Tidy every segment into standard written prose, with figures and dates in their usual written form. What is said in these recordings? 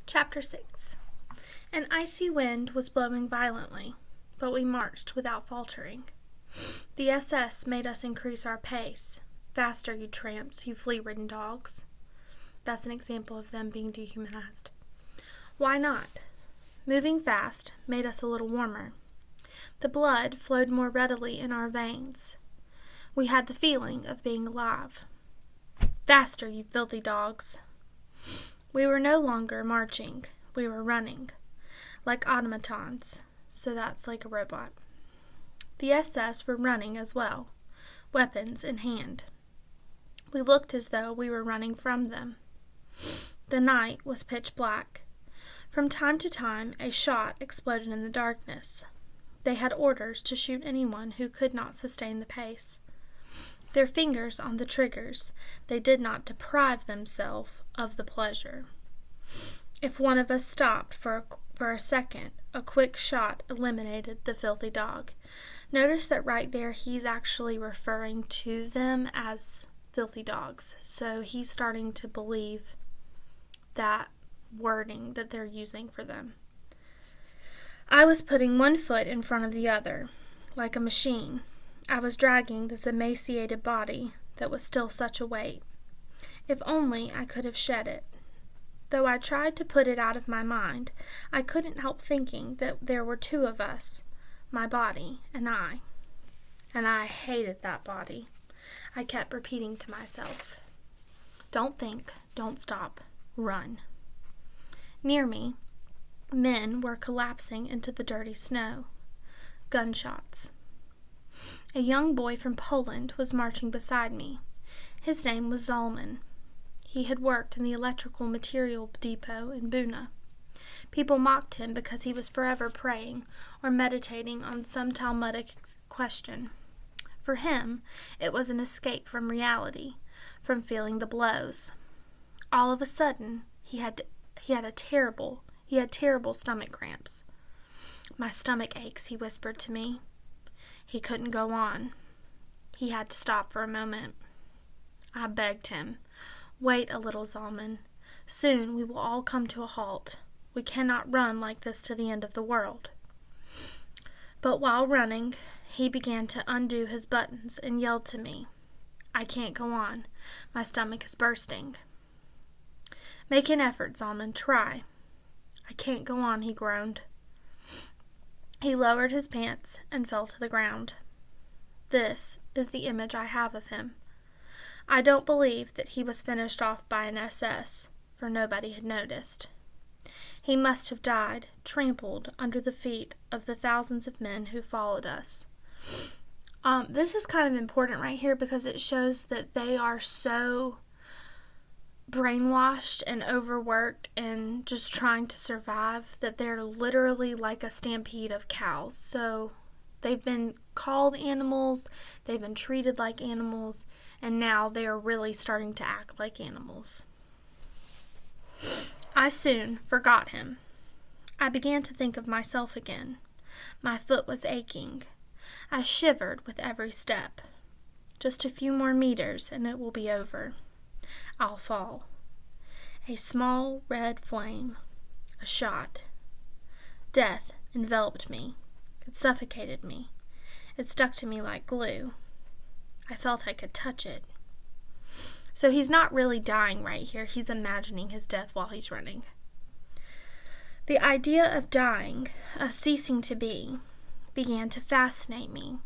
Chapter 6. An icy wind was blowing violently, but we marched without faltering. The SS made us increase our pace. Faster, you tramps, you flea-ridden dogs. That's an example of them being dehumanized. Why not? Moving fast made us a little warmer. The blood flowed more readily in our veins. We had the feeling of being alive. Faster, you filthy dogs. We were no longer marching. We were running, like automatons, so that's like a robot. The SS were running as well, weapons in hand. We looked as though we were running from them. The night was pitch black. From time to time, a shot exploded in the darkness. They had orders to shoot anyone who could not sustain the pace. Their fingers on the triggers, they did not deprive themselves of the pleasure. If one of us stopped for a second, a quick shot eliminated the filthy dog. Notice that right there he's actually referring to them as filthy dogs. So he's starting to believe that wording that they're using for them. I was putting one foot in front of the other, like a machine. I was dragging this emaciated body that was still such a weight. If only I could have shed it. Though I tried to put it out of my mind, I couldn't help thinking that there were two of us, my body and I. And I hated that body. I kept repeating to myself, "Don't think, don't stop, run." Near me, men were collapsing into the dirty snow. Gunshots. A young boy from Poland was marching beside me. His name was Zalman. He had worked in the electrical material depot in Buna. People mocked him because he was forever praying or meditating on some Talmudic question. For him, it was an escape from reality, from feeling the blows. All of a sudden, he had terrible stomach cramps. "My stomach aches," he whispered to me. He couldn't go on. He had to stop for a moment. I begged him, "Wait a little, Zalman. Soon we will all come to a halt. We cannot run like this to the end of the world." But while running, he began to undo his buttons and yelled to me, "I can't go on. My stomach is bursting." "Make an effort, Zalman. Try." "I can't go on," he groaned. He lowered his pants and fell to the ground. This is the image I have of him. I don't believe that he was finished off by an SS, for nobody had noticed. He must have died, trampled under the feet of the thousands of men who followed us. This is kind of important right here because it shows that they are so brainwashed and overworked and just trying to survive that they're literally like a stampede of cows. So they've been called animals, they've been treated like animals, and now they are really starting to act like animals. I soon forgot him. I began to think of myself again. My foot was aching. I shivered with every step. Just a few more meters and it will be over. I'll fall. A small red flame. A shot. Death enveloped me. It suffocated me. It stuck to me like glue. I felt I could touch it. So he's not really dying right here. He's imagining his death while he's running. The idea of dying, of ceasing to be, began to fascinate me.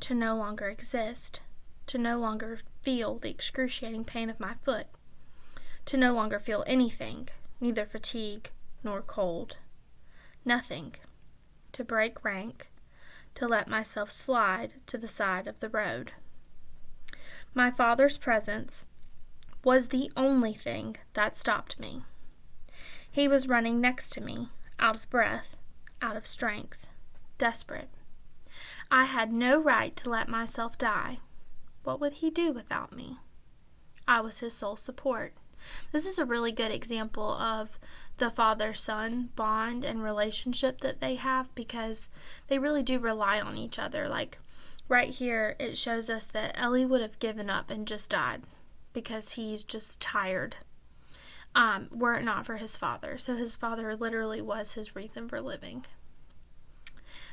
To no longer exist. To no longer feel the excruciating pain of my foot. To no longer feel anything, neither fatigue nor cold. Nothing. To break rank. To let myself slide to the side of the road. My father's presence was the only thing that stopped me. He was running next to me, out of breath, out of strength, desperate. I had no right to let myself die. What would he do without me? I was his sole support. This is a really good example of the father-son bond and relationship that they have because they really do rely on each other. Like right here, it shows us that Ellie would have given up and just died because he's just tired. were it not for his father. So his father literally was his reason for living.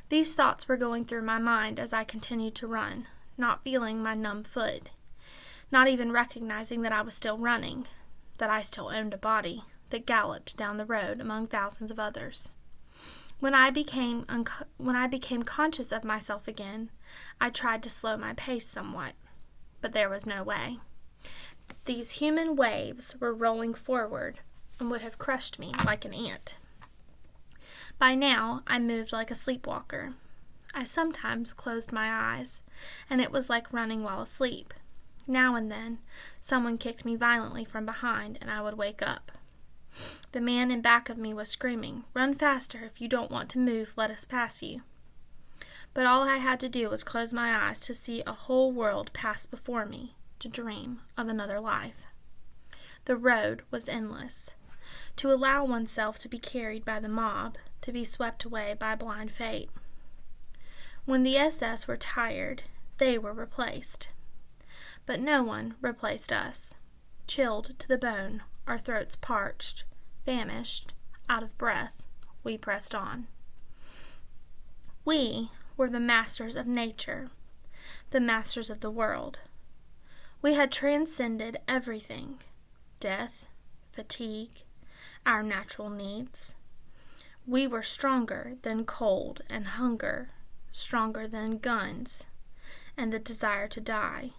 These thoughts were going through my mind as I continued to run, not feeling my numb foot, not even recognizing that I was still running, that I still owned a body that galloped down the road among thousands of others. When I became conscious of myself again, I tried to slow my pace somewhat, but there was no way. These human waves were rolling forward and would have crushed me like an ant. By now, I moved like a sleepwalker. I sometimes closed my eyes, and it was like running while asleep. Now and then, someone kicked me violently from behind, and I would wake up. The man in back of me was screaming, "Run faster! If you don't want to move, let us pass you." But all I had to do was close my eyes to see a whole world pass before me, to dream of another life. The road was endless. To allow oneself to be carried by the mob, to be swept away by blind fate. When the SS were tired, they were replaced. But no one replaced us. Chilled to the bone, our throats parched, famished, out of breath, we pressed on. We were the masters of nature, the masters of the world. We had transcended everything, death, fatigue, our natural needs. We were stronger than cold and hunger, stronger than guns and the desire to die.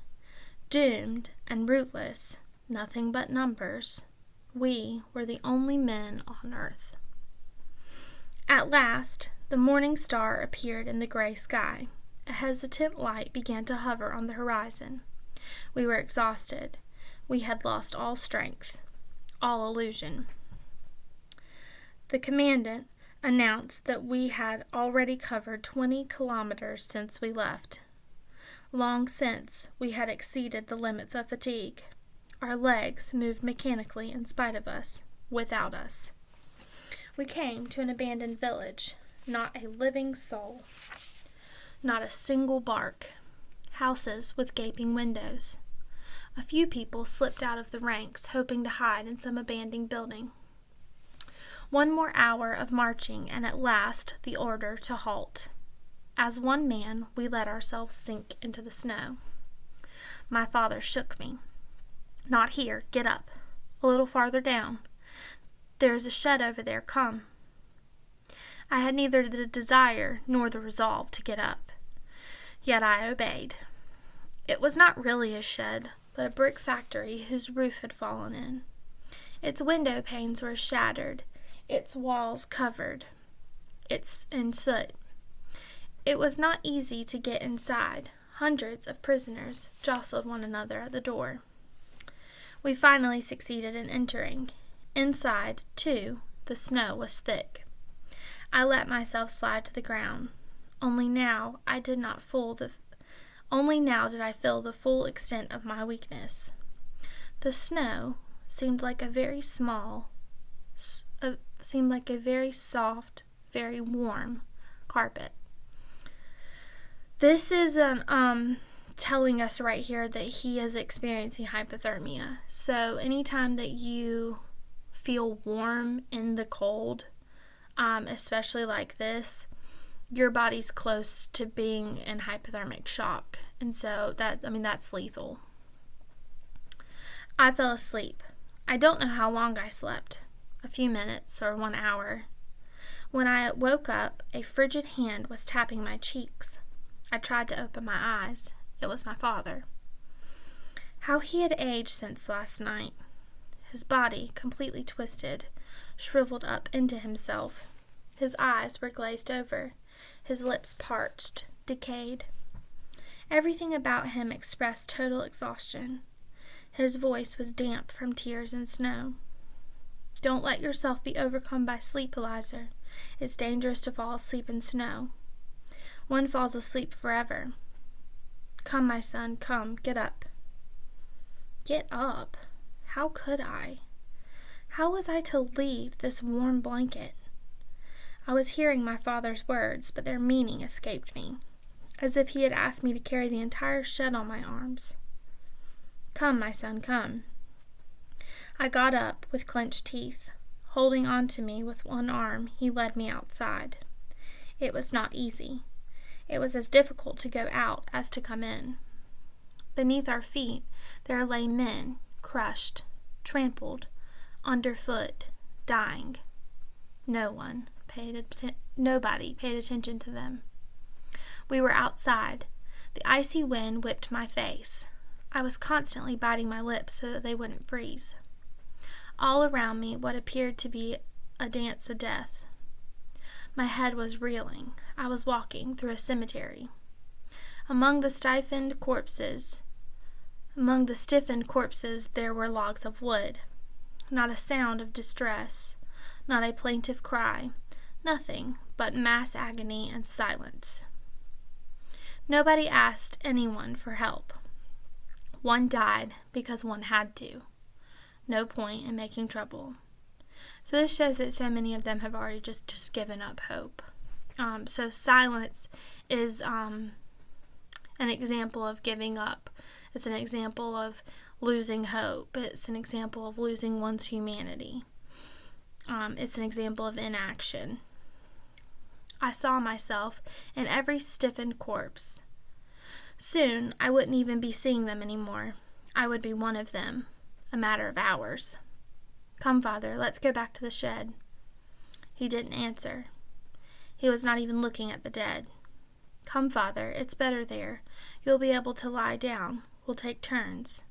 Doomed and rootless, nothing but numbers, we were the only men on earth. At last, the morning star appeared in the gray sky. A hesitant light began to hover on the horizon. We were exhausted. We had lost all strength, all illusion. The commandant announced that we had already covered 20 kilometers since we left. Long since, we had exceeded the limits of fatigue. Our legs moved mechanically in spite of us, without us. We came to an abandoned village. Not a living soul. Not a single bark. Houses with gaping windows. A few people slipped out of the ranks, hoping to hide in some abandoned building. One more hour of marching, and at last the order to halt. As one man, we let ourselves sink into the snow. My father shook me. "Not here. Get up. A little farther down. There is a shed over there. Come." I had neither the desire nor the resolve to get up. Yet I obeyed. It was not really a shed, but a brick factory whose roof had fallen in. Its window panes were shattered, its walls covered, in soot. It was not easy to get inside. Hundreds of prisoners jostled one another at the door. We finally succeeded in entering. Inside, too, the snow was thick. I let myself slide to the ground. Only now did I feel the full extent of my weakness. The snow seemed like a very soft, very warm carpet. This is telling us right here that he is experiencing hypothermia. So anytime that you feel warm in the cold, especially like this, your body's close to being in hypothermic shock. And so that's lethal. I fell asleep. I don't know how long I slept. A few minutes or 1 hour. When I woke up, a frigid hand was tapping my cheeks. I tried to open my eyes. It was my father. How he had aged since last night. His body, completely twisted, shriveled up into himself. His eyes were glazed over, his lips parched, decayed. Everything about him expressed total exhaustion. His voice was damp from tears and snow. "Don't let yourself be overcome by sleep, Eliza. It's dangerous to fall asleep in snow. One falls asleep forever. Come, my son, come, get up." Get up? How could I? How was I to leave this warm blanket? I was hearing my father's words, but their meaning escaped me, as if he had asked me to carry the entire shed on my arms. "Come, my son, come." I got up with clenched teeth. Holding on to me with one arm, he led me outside. It was not easy. It was as difficult to go out as to come in. Beneath our feet there lay men, crushed, trampled, underfoot, dying. Nobody paid attention to them. We were outside. The icy wind whipped my face. I was constantly biting my lips so that they wouldn't freeze. All around me what appeared to be a dance of death. My head was reeling. I was walking through a cemetery. Among the stiffened corpses there were logs of wood. Not a sound of distress, not a plaintive cry, nothing but mass agony and silence. Nobody asked anyone for help. One died because one had to. No point in making trouble. So this shows that so many of them have already just given up hope. So silence is an example of giving up. It's an example of losing hope. It's an example of losing one's humanity. It's an example of inaction. I saw myself in every stiffened corpse. Soon I wouldn't even be seeing them anymore. I would be one of them. A matter of hours. Come, Father, let's go back to the shed. He didn't answer. He was not even looking at the dead. Come, Father, it's better there. You'll be able to lie down. We'll take turns.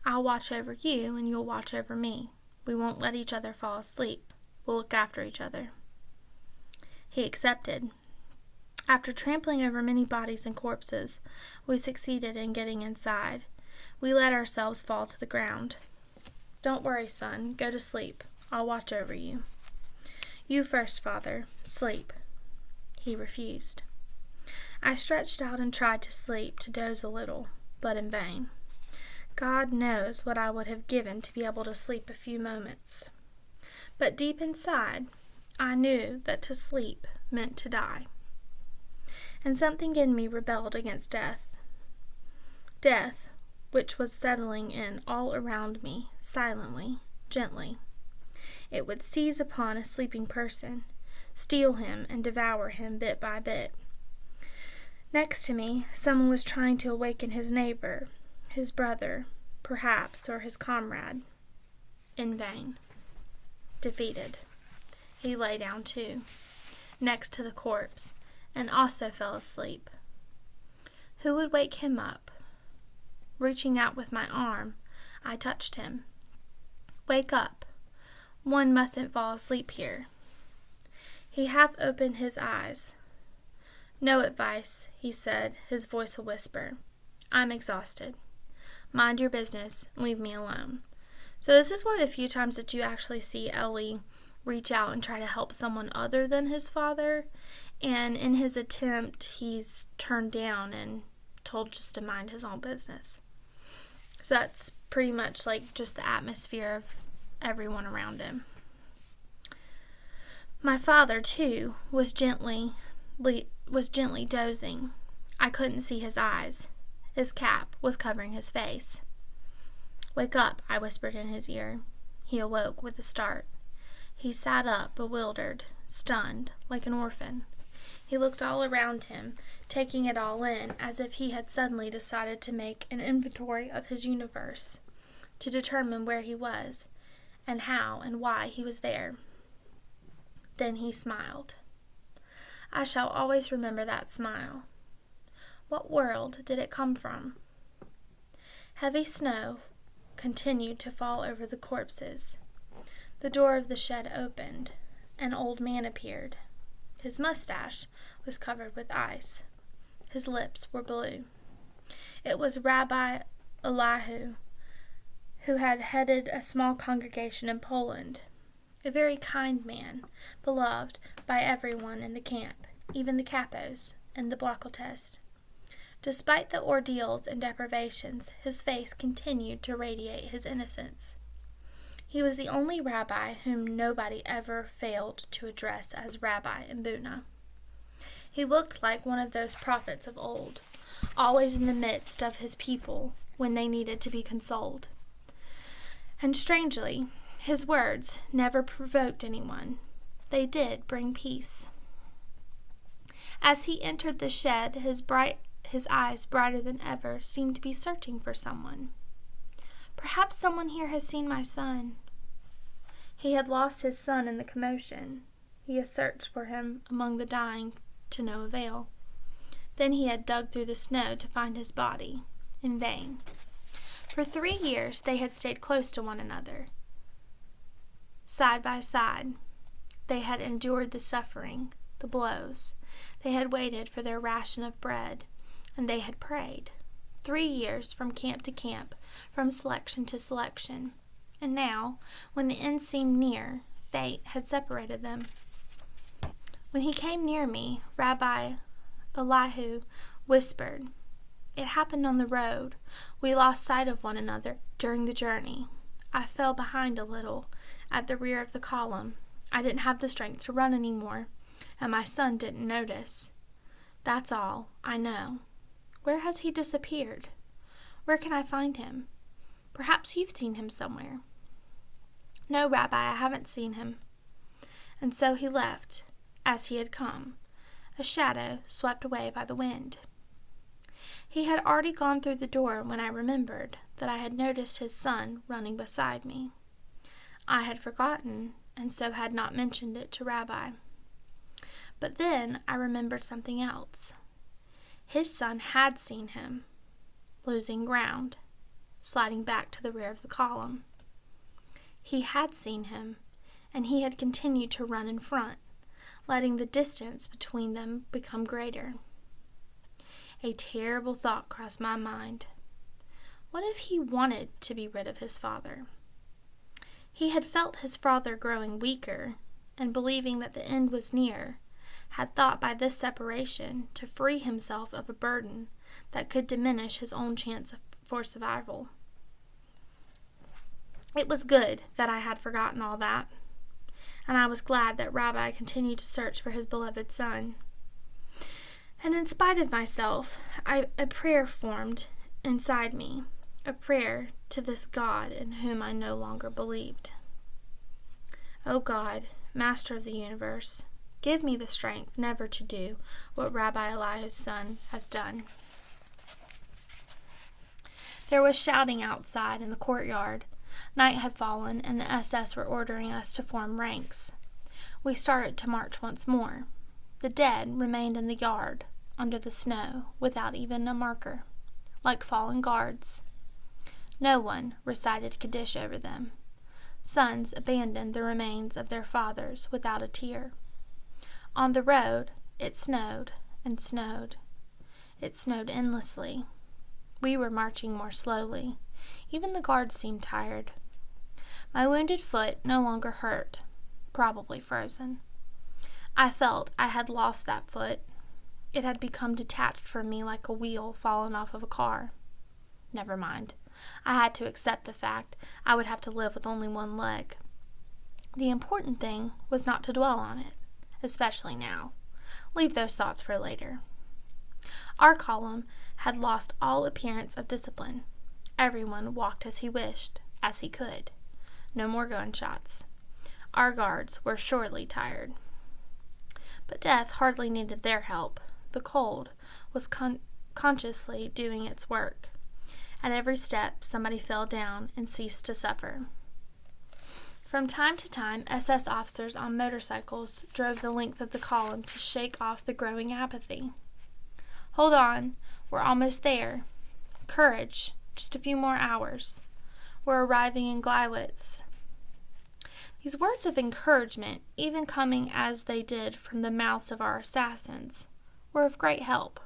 I'll watch over you, and you'll watch over me. We won't let each other fall asleep. We'll look after each other. He accepted. After trampling over many bodies and corpses, we succeeded in getting inside. We let ourselves fall to the ground. Don't worry, son. Go to sleep. I'll watch over you. You first, Father. Sleep. He refused. I stretched out and tried to sleep, to doze a little, but in vain. God knows what I would have given to be able to sleep a few moments. But deep inside, I knew that to sleep meant to die. And something in me rebelled against death. Death, which was settling in all around me, silently, gently. It would seize upon a sleeping person, steal him and devour him bit by bit. Next to me, someone was trying to awaken his neighbor, his brother, perhaps, or his comrade. In vain. Defeated. He lay down too, next to the corpse, and also fell asleep. Who would wake him up? Reaching out with my arm, I touched him. Wake up. One mustn't fall asleep here. He half opened his eyes. No advice, he said, his voice a whisper. I'm exhausted. Mind your business and leave me alone. So this is one of the few times that you actually see Ellie reach out and try to help someone other than his father. And in his attempt, he's turned down and told just to mind his own business. So that's pretty much like just the atmosphere of everyone around him. My father, too, was gently dozing. I couldn't see his eyes. His cap was covering his face. Wake up, I whispered in his ear. He awoke with a start. He sat up, bewildered, stunned, like an orphan. He looked all around him, taking it all in, as if he had suddenly decided to make an inventory of his universe, to determine where he was, and how and why he was there. Then he smiled. I shall always remember that smile. What world did it come from? Heavy snow continued to fall over the corpses. The door of the shed opened. An old man appeared. His mustache was covered with ice. His lips were blue. It was Rabbi Elihu, who had headed a small congregation in Poland. A very kind man, beloved by everyone in the camp, even the capos and the Blockeltest. Despite the ordeals and deprivations, his face continued to radiate his innocence. He was the only rabbi whom nobody ever failed to address as Rabbi in Buna. He looked like one of those prophets of old, always in the midst of his people when they needed to be consoled. And strangely, his words never provoked anyone. They did bring peace. As he entered the shed, his eyes, brighter than ever, seemed to be searching for someone. Perhaps someone here has seen my son. He had lost his son in the commotion. He had searched for him among the dying to no avail. Then he had dug through the snow to find his body, in vain. For 3 years they had stayed close to one another. Side by side, they had endured the suffering, the blows. They had waited for their ration of bread, and they had prayed. 3 years from camp to camp, from selection to selection. And now, when the end seemed near, fate had separated them. When he came near me, Rabbi Elihu whispered, "It happened on the road. We lost sight of one another during the journey. I fell behind a little, at the rear of the column. I didn't have the strength to run any more, and my son didn't notice. That's all, I know. Where has he disappeared? Where can I find him? Perhaps you've seen him somewhere." "No, Rabbi, I haven't seen him." And so he left, as he had come, a shadow swept away by the wind. He had already gone through the door when I remembered that I had noticed his son running beside me. I had forgotten, and so had not mentioned it to Rabbi. But then I remembered something else. His son had seen him, losing ground, sliding back to the rear of the column. He had seen him, and he had continued to run in front, letting the distance between them become greater. A terrible thought crossed my mind. What if he wanted to be rid of his father? He had felt his father growing weaker, and believing that the end was near, had thought by this separation to free himself of a burden that could diminish his own chance for survival. It was good that I had forgotten all that, and I was glad that Rabbi continued to search for his beloved son. And in spite of myself, a prayer formed inside me, a prayer to this God in whom I no longer believed. "O God, Master of the universe, give me the strength never to do what Rabbi Elihu's son has done." There was shouting outside in the courtyard. Night had fallen, and the SS were ordering us to form ranks. We started to march once more. The dead remained in the yard, under the snow, without even a marker, like fallen guards. No one recited Kaddish over them. Sons abandoned the remains of their fathers without a tear. On the road, it snowed and snowed. It snowed endlessly. We were marching more slowly. Even the guards seemed tired. My wounded foot no longer hurt, probably frozen. I felt I had lost that foot. It had become detached from me like a wheel fallen off of a car. Never mind. I had to accept the fact I would have to live with only one leg. The important thing was not to dwell on it, especially now. Leave those thoughts for later. Our column had lost all appearance of discipline. Everyone walked as he wished, as he could. No more gunshots. Our guards were surely tired. But death hardly needed their help. The cold was consciously doing its work. At every step, somebody fell down and ceased to suffer. From time to time, SS officers on motorcycles drove the length of the column to shake off the growing apathy. "Hold on, we're almost there. Courage, just a few more hours. We're arriving in Gleiwitz." These words of encouragement, even coming as they did from the mouths of our assassins, were of great help.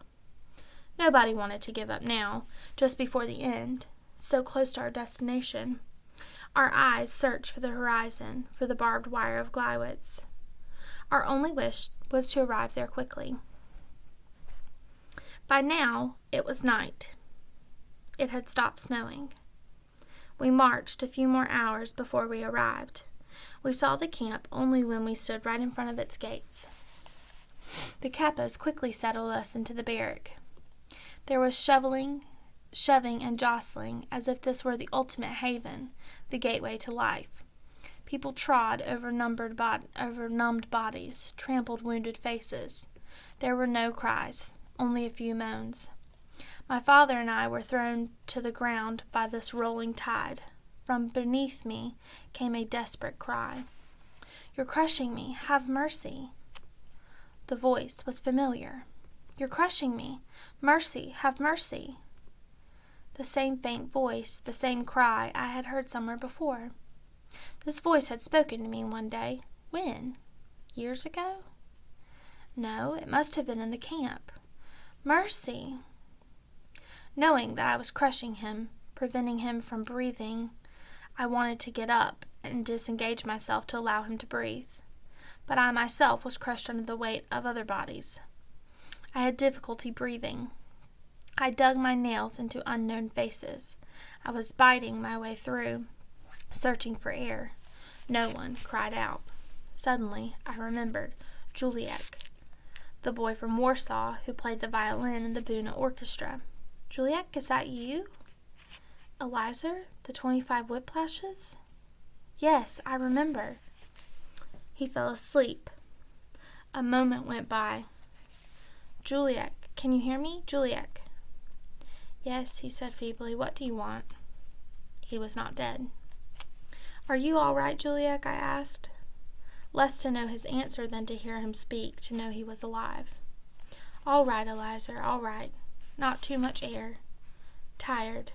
Nobody wanted to give up now, just before the end, so close to our destination. Our eyes searched for the horizon, for the barbed wire of Gleiwitz. Our only wish was to arrive there quickly. By now, it was night. It had stopped snowing. We marched a few more hours before we arrived. We saw the camp only when we stood right in front of its gates. The Kappas quickly settled us into the barrack. There was shoveling, shoving and jostling as if this were the ultimate haven, the gateway to life. People trod over numbed bodies, trampled wounded faces. There were no cries, only a few moans. My father and I were thrown to the ground by this rolling tide. From beneath me came a desperate cry. "You're crushing me. Have mercy." The voice was familiar. "You're crushing me. Mercy. Have mercy." The same faint voice, the same cry I had heard somewhere before. This voice had spoken to me one day. When? Years ago? No, it must have been in the camp. Mercy! Knowing that I was crushing him, preventing him from breathing, I wanted to get up and disengage myself to allow him to breathe. But I myself was crushed under the weight of other bodies. I had difficulty breathing. I dug my nails into unknown faces. I was biting my way through, searching for air. No one cried out. Suddenly, I remembered Juliek, the boy from Warsaw who played the violin in the Buna Orchestra. "Juliek, is that you?" "Eliezer, the 25 whiplashes?" "Yes, I remember." He fell asleep. A moment went by. "Juliek, can you hear me? Juliek?" "Yes," he said feebly. "What do you want?" He was not dead. "Are you all right, Juliek?" I asked. Less to know his answer than to hear him speak, to know he was alive. "All right, Eliezer, all right. Not too much air. Tired.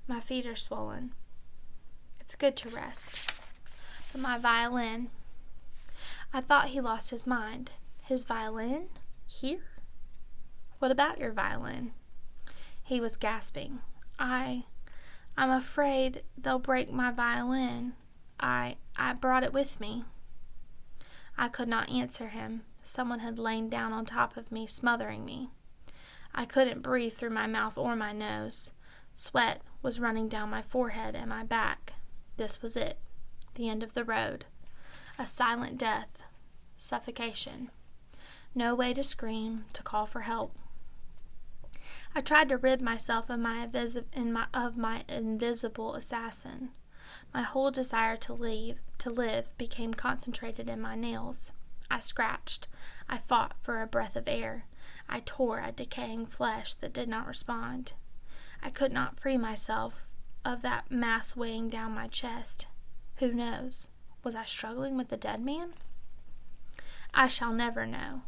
My feet are swollen. It's good to rest. But my violin..." I thought he lost his mind. "His violin? Here? What about your violin?" He was gasping. I'm afraid they'll break my violin. I brought it with me." I could not answer him. Someone had lain down on top of me, smothering me. I couldn't breathe through my mouth or my nose. Sweat was running down my forehead and my back. This was it. The end of the road. A silent death. Suffocation. No way to scream, to call for help. I tried to rid myself of my invisible assassin. My whole desire to live became concentrated in my nails. I scratched. I fought for a breath of air. I tore at decaying flesh that did not respond. I could not free myself of that mass weighing down my chest. Who knows? Was I struggling with a dead man? I shall never know.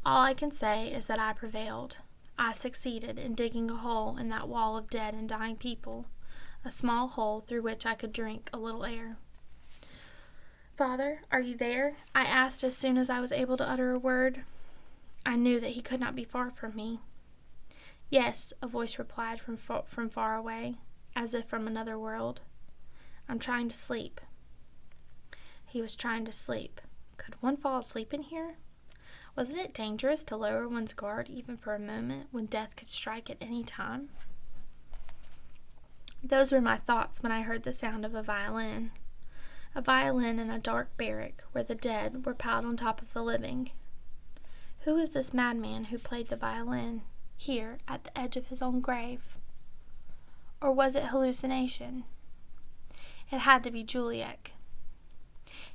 All I can say is that I prevailed. I succeeded in digging a hole in that wall of dead and dying people, a small hole through which I could drink a little air. "Father, are you there?" I asked as soon as I was able to utter a word. I knew that he could not be far from me. "Yes," a voice replied from far away, as if from another world. "I'm trying to sleep." He was trying to sleep. Could one fall asleep in here? Wasn't it dangerous to lower one's guard even for a moment when death could strike at any time? Those were my thoughts when I heard the sound of a violin. A violin in a dark barrack where the dead were piled on top of the living. Who was this madman who played the violin, here at the edge of his own grave? Or was it hallucination? It had to be Juliek.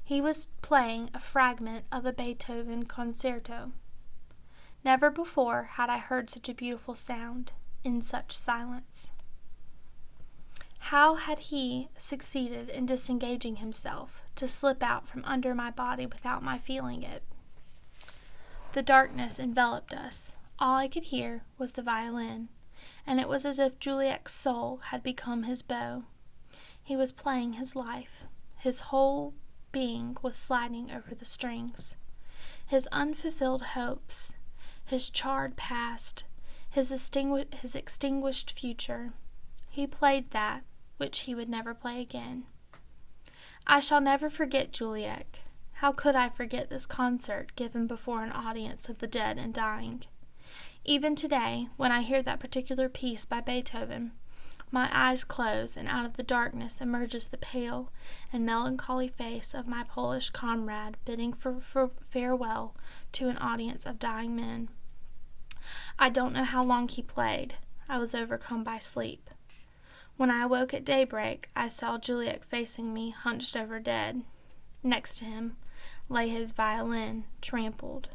He was playing a fragment of a Beethoven concerto. Never before had I heard such a beautiful sound in such silence. How had he succeeded in disengaging himself to slip out from under my body without my feeling it? The darkness enveloped us. All I could hear was the violin, and it was as if Juliek's soul had become his bow. He was playing his life. His whole being was sliding over the strings. His unfulfilled hopes, his charred past, his extinguished future. He played that which he would never play again. I shall never forget Juliek. How could I forget this concert given before an audience of the dead and dying? Even today, when I hear that particular piece by Beethoven, my eyes close, and out of the darkness emerges the pale and melancholy face of my Polish comrade bidding for farewell to an audience of dying men. I don't know how long he played. I was overcome by sleep. When I awoke at daybreak, I saw Juliet facing me, hunched over dead. Next to him lay his violin, trampled,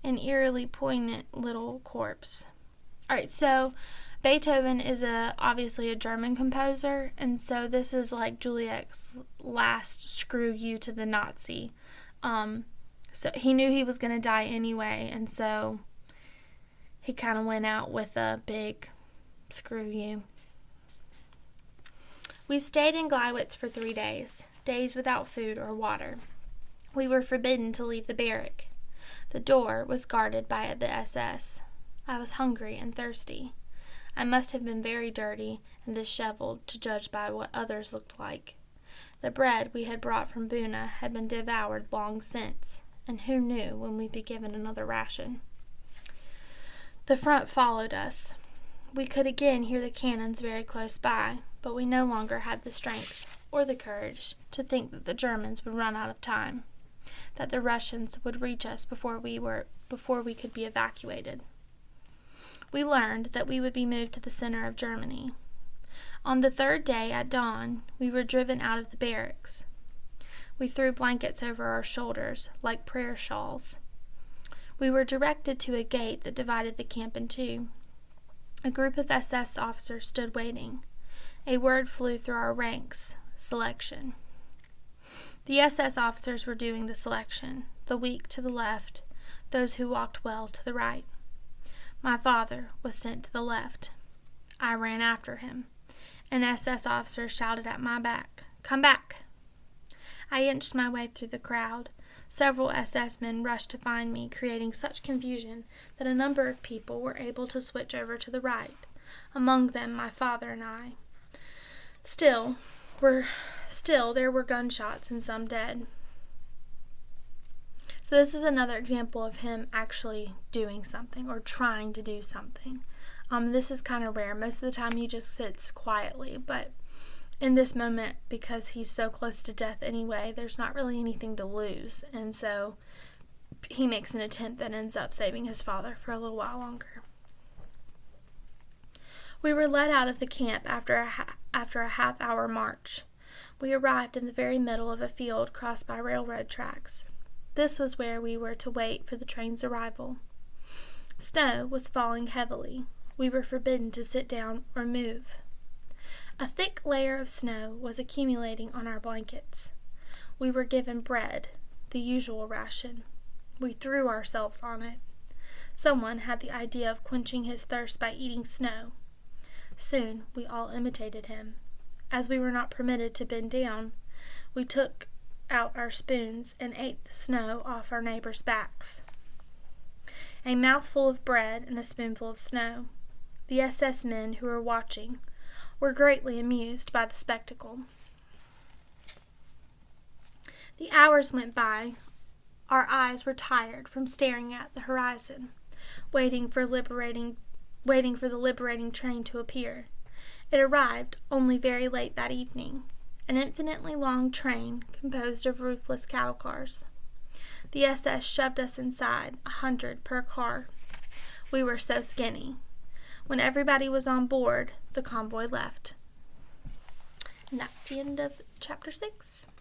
an eerily poignant little corpse. All right, so Beethoven is obviously a German composer, and so this is like Juliet's last screw you to the Nazi. So he knew he was going to die anyway, and so he kind of went out with a big screw you. We stayed in Gleiwitz for 3 days without food or water. We were forbidden to leave the barrack. The door was guarded by the SS. I was hungry and thirsty. I must have been very dirty and disheveled, to judge by what others looked like. The bread we had brought from Buna had been devoured long since, and who knew when we'd be given another ration? The front followed us. We could again hear the cannons very close by, but we no longer had the strength or the courage to think that the Germans would run out of time, that the Russians would reach us before we could be evacuated. We learned that we would be moved to the center of Germany. On the 3rd day at dawn, we were driven out of the barracks. We threw blankets over our shoulders like prayer shawls. We were directed to a gate that divided the camp in two. A group of SS officers stood waiting. A word flew through our ranks: selection. The SS officers were doing the selection, the weak to the left, those who walked well to the right. My father was sent to the left. I ran after him. An SS officer shouted at my back, "Come back!" I inched my way through the crowd. Several SS men rushed to find me, creating such confusion that a number of people were able to switch over to the right, among them my father and I. Still, there were gunshots and some dead. So this is another example of him actually doing something or trying to do something. This is kind of rare. Most of the time he just sits quietly, but in this moment, because he's so close to death anyway, there's not really anything to lose, and so he makes an attempt that ends up saving his father for a little while longer. We were led out of the camp after a half-hour march. We arrived in the very middle of a field crossed by railroad tracks. This was where we were to wait for the train's arrival. Snow was falling heavily. We were forbidden to sit down or move. A thick layer of snow was accumulating on our blankets. We were given bread, the usual ration. We threw ourselves on it. Someone had the idea of quenching his thirst by eating snow. Soon we all imitated him. As we were not permitted to bend down, we took out our spoons and ate the snow off our neighbors' backs. A mouthful of bread and a spoonful of snow. The SS men who were watching were greatly amused by the spectacle. The hours went by. Our eyes were tired from staring at the horizon, waiting for the liberating train to appear. It arrived only very late that evening, an infinitely long train composed of roofless cattle cars. The SS shoved us inside, 100 per car. We were so skinny. When everybody was on board, the convoy left. And that's the end of chapter 6.